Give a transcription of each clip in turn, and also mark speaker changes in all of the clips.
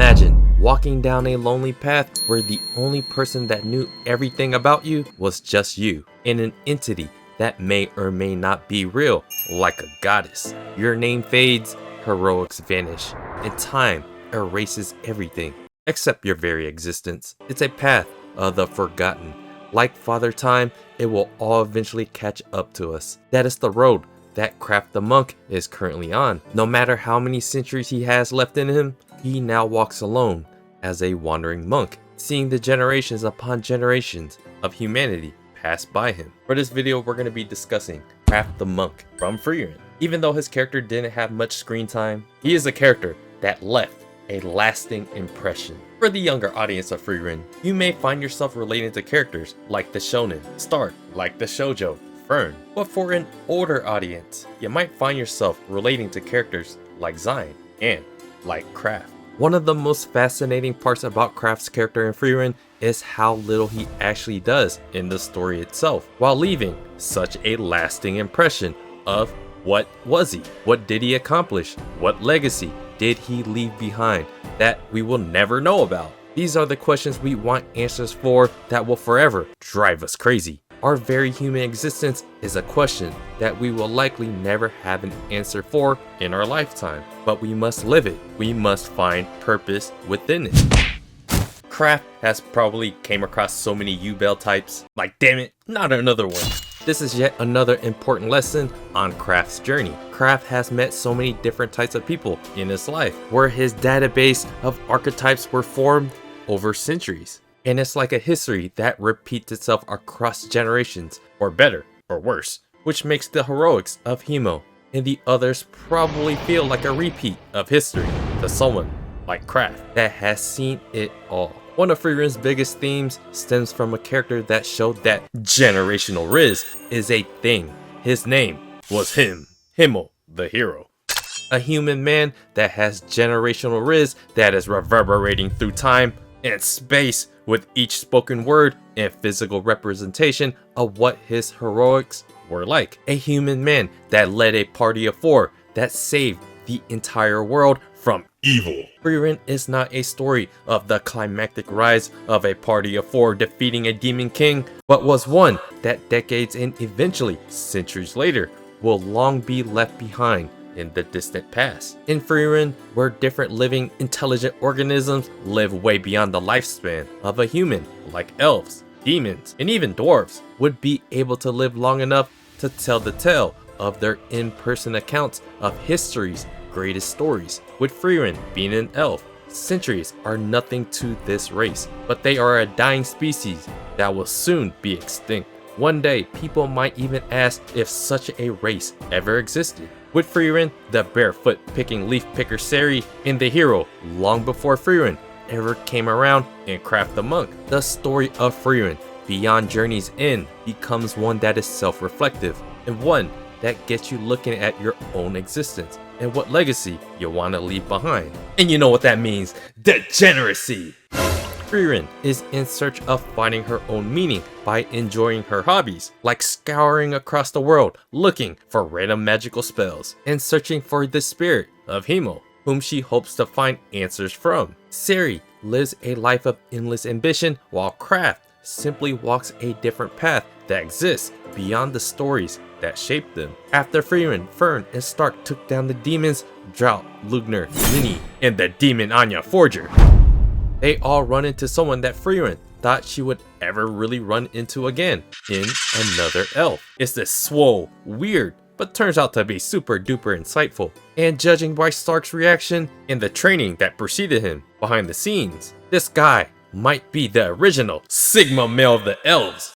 Speaker 1: Imagine walking down a lonely path where the only person that knew everything about you was just you, and an entity that may or may not be real, like a goddess. Your name fades, heroics vanish, and time erases everything except your very existence. It's a path of the forgotten. Like Father Time, it will all eventually catch up to us. That is the road that Kraft the monk is currently on. No matter how many centuries he has left in him, he now walks alone as a wandering monk, seeing the generations upon generations of humanity pass by him. For this video, we're going to be discussing Kraft the monk from Frieren. Even though his character didn't have much screen time, he is a character that left a lasting impression. For the younger audience of Frieren, you may find yourself relating to characters like the shonen, Stark, like the shoujo, Frieren. But for an older audience, you might find yourself relating to characters like Zion and like Kraft. One of the most fascinating parts about Kraft's character in Frieren is how little he actually does in the story itself, while leaving such a lasting impression of what was he? What did he accomplish? What legacy did he leave behind that we will never know about? These are the questions we want answers for that will forever drive us crazy. Our very human existence is a question that we will likely never have an answer for in our lifetime, but we must live it. We must find purpose within it. Kraft has probably came across so many U-Bell types, like damn it, not another one. This is yet another important lesson on Kraft's journey. Kraft has met so many different types of people in his life, where his database of archetypes were formed over centuries. And it's like a history that repeats itself across generations, or better, or worse, which makes the heroics of Himo and the others probably feel like a repeat of history to someone like Kraft that has seen it all. One of Frieren's biggest themes stems from a character that showed that generational Riz is a thing. His name was Himo the hero. A human man that has generational Riz that is reverberating through time and space with each spoken word and physical representation of what his heroics were like. A human man that led a party of 4 that saved the entire world from evil. Frieren is not a story of the climactic rise of a party of 4 defeating a demon king, but was one that decades and eventually centuries later will long be left behind in the distant past. In Frieren, where different living intelligent organisms live way beyond the lifespan of a human, like elves, demons, and even dwarves, would be able to live long enough to tell the tale of their in-person accounts of history's greatest stories. With Frieren being an elf, centuries are nothing to this race, but they are a dying species that will soon be extinct. One day, people might even ask if such a race ever existed. With Frieren, the barefoot picking leaf picker Seri, and the hero long before Frieren ever came around in Kraft the monk. The story of Frieren beyond Journey's End becomes one that is self-reflective, and one that gets you looking at your own existence and what legacy you want to leave behind. And you know what that means: degeneracy. Frieren is in search of finding her own meaning by enjoying her hobbies, like scouring across the world looking for random magical spells, and searching for the spirit of Himo, whom she hopes to find answers from. Seri lives a life of endless ambition, while Kraft simply walks a different path that exists beyond the stories that shaped them. After Frieren, Fern, and Stark took down the demons Drought, Lugner, Nini, and the demon Anya Forger, they all run into someone that Frieren thought she would ever really run into again, in another elf. It's this swole, weird, but turns out to be super duper insightful. And judging by Stark's reaction and the training that preceded him behind the scenes, this guy might be the original Sigma male of the elves.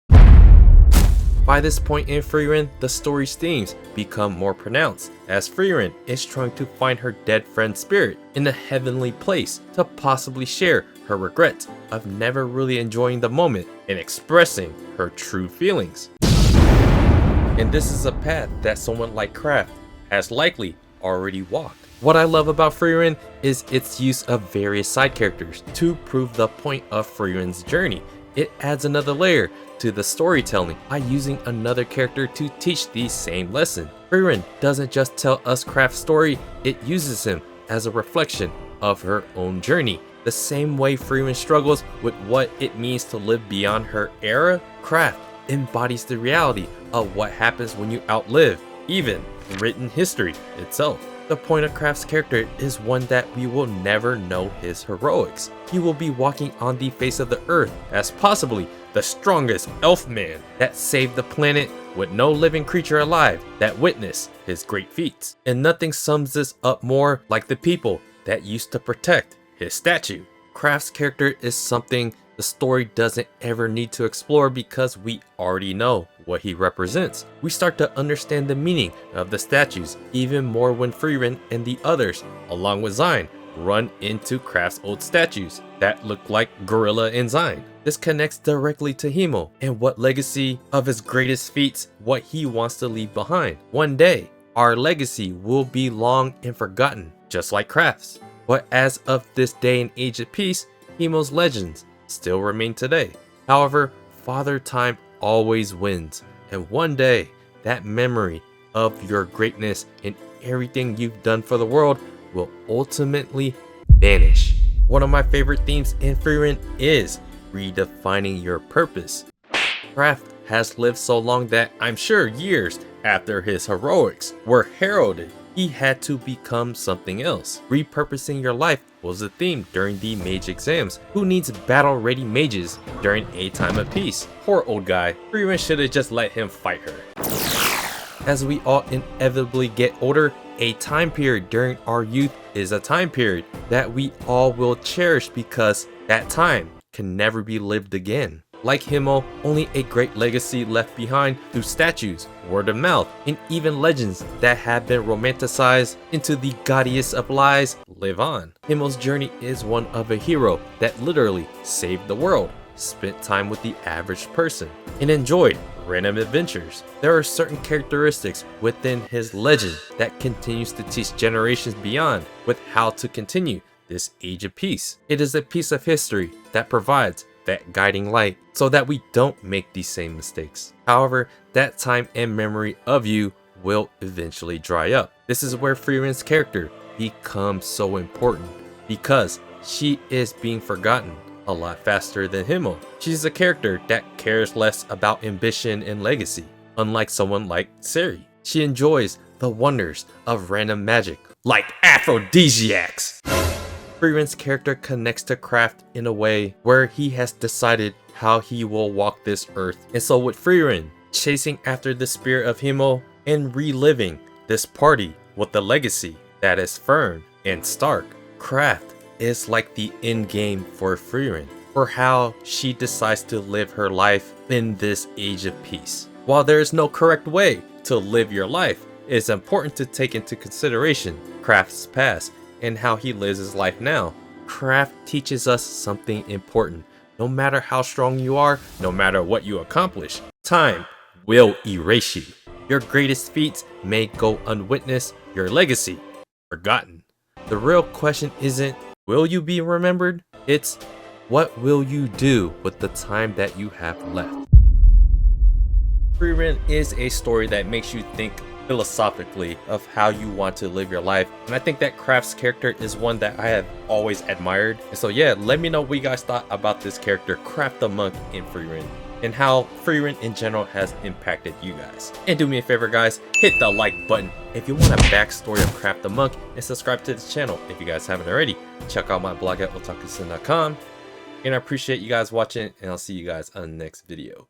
Speaker 1: By this point in Frieren, the story's themes become more pronounced, as Frieren is trying to find her dead friend's spirit in a heavenly place to possibly share her regrets of never really enjoying the moment and expressing her true feelings. And this is a path that someone like Kraft has likely already walked. What I love about Frieren is its use of various side characters to prove the point of Frieren's journey. It adds another layer to the storytelling by using another character to teach the same lesson. Frieren doesn't just tell us Kraft's story, it uses him as a reflection of her own journey. The same way Frieren struggles with what it means to live beyond her era, Kraft embodies the reality of what happens when you outlive, even written history itself. The point of Kraft's character is one that we will never know his heroics. He will be walking on the face of the earth as possibly the strongest elf man that saved the planet with no living creature alive that witnessed his great feats. And nothing sums this up more like the people that used to protect his statue. Kraft's character is something the story doesn't ever need to explore because we already know what he represents. We start to understand the meaning of the statues even more when Frieren and the others, along with Zine, run into Kraft's old statues that look like Gorilla and Zine. This connects directly to Himo and what legacy of his greatest feats, what he wants to leave behind. One day, our legacy will be long and forgotten, just like Kraft's. But as of this day and age of peace, Himo's legends still remain today. However, Father Time always wins, and one day, that memory of your greatness and everything you've done for the world will ultimately vanish. One of my favorite themes in Frieren is redefining your purpose. Kraft has lived so long that I'm sure years after his heroics were heralded, he had to become something else. Repurposing your life was a theme during the mage exams. Who needs battle-ready mages during a time of peace? Poor old guy. Frieren should have just let him fight her. As we all inevitably get older, a time period during our youth is a time period that we all will cherish because that time can never be lived again. Like Himo, only a great legacy left behind through statues, word of mouth, and even legends that have been romanticized into the gaudiest of lies live on. Himo's journey is one of a hero that literally saved the world, spent time with the average person, and enjoyed random adventures. There are certain characteristics within his legend that continues to teach generations beyond with how to continue this age of peace. It is a piece of history that provides that guiding light so that we don't make these same mistakes. However, that time and memory of you will eventually dry up. This is where Frieren's character becomes so important because she is being forgotten a lot faster than Himo. She's a character that cares less about ambition and legacy, unlike someone like Seri. She enjoys the wonders of random magic, like aphrodisiacs. Frieren's character connects to Kraft in a way where he has decided how he will walk this earth. And so with Frieren chasing after the spirit of Himo and reliving this party with the legacy that is firm and stark, Kraft is like the end game for Frieren, for how she decides to live her life in this age of peace. While there is no correct way to live your life, it is important to take into consideration Kraft's past and how he lives his life now. Kraft teaches us something important. No matter how strong you are, no matter what you accomplish, time will erase you. Your greatest feats may go unwitnessed, your legacy forgotten. The real question isn't, will you be remembered? It's, what will you do with the time that you have left? Frieren is a story that makes you think philosophically of how you want to live your life, and I think that Kraft's character is one that I have always admired. And so yeah, let me know what you guys thought about this character, Kraft the monk in Frieren, and how Frieren in general has impacted you guys. And do me a favor guys, hit the like button if you want a backstory of Kraft the monk, and subscribe to this channel if you guys haven't already. Check out my blog at otakusen.com, and I appreciate you guys watching, and I'll see you guys on the next video.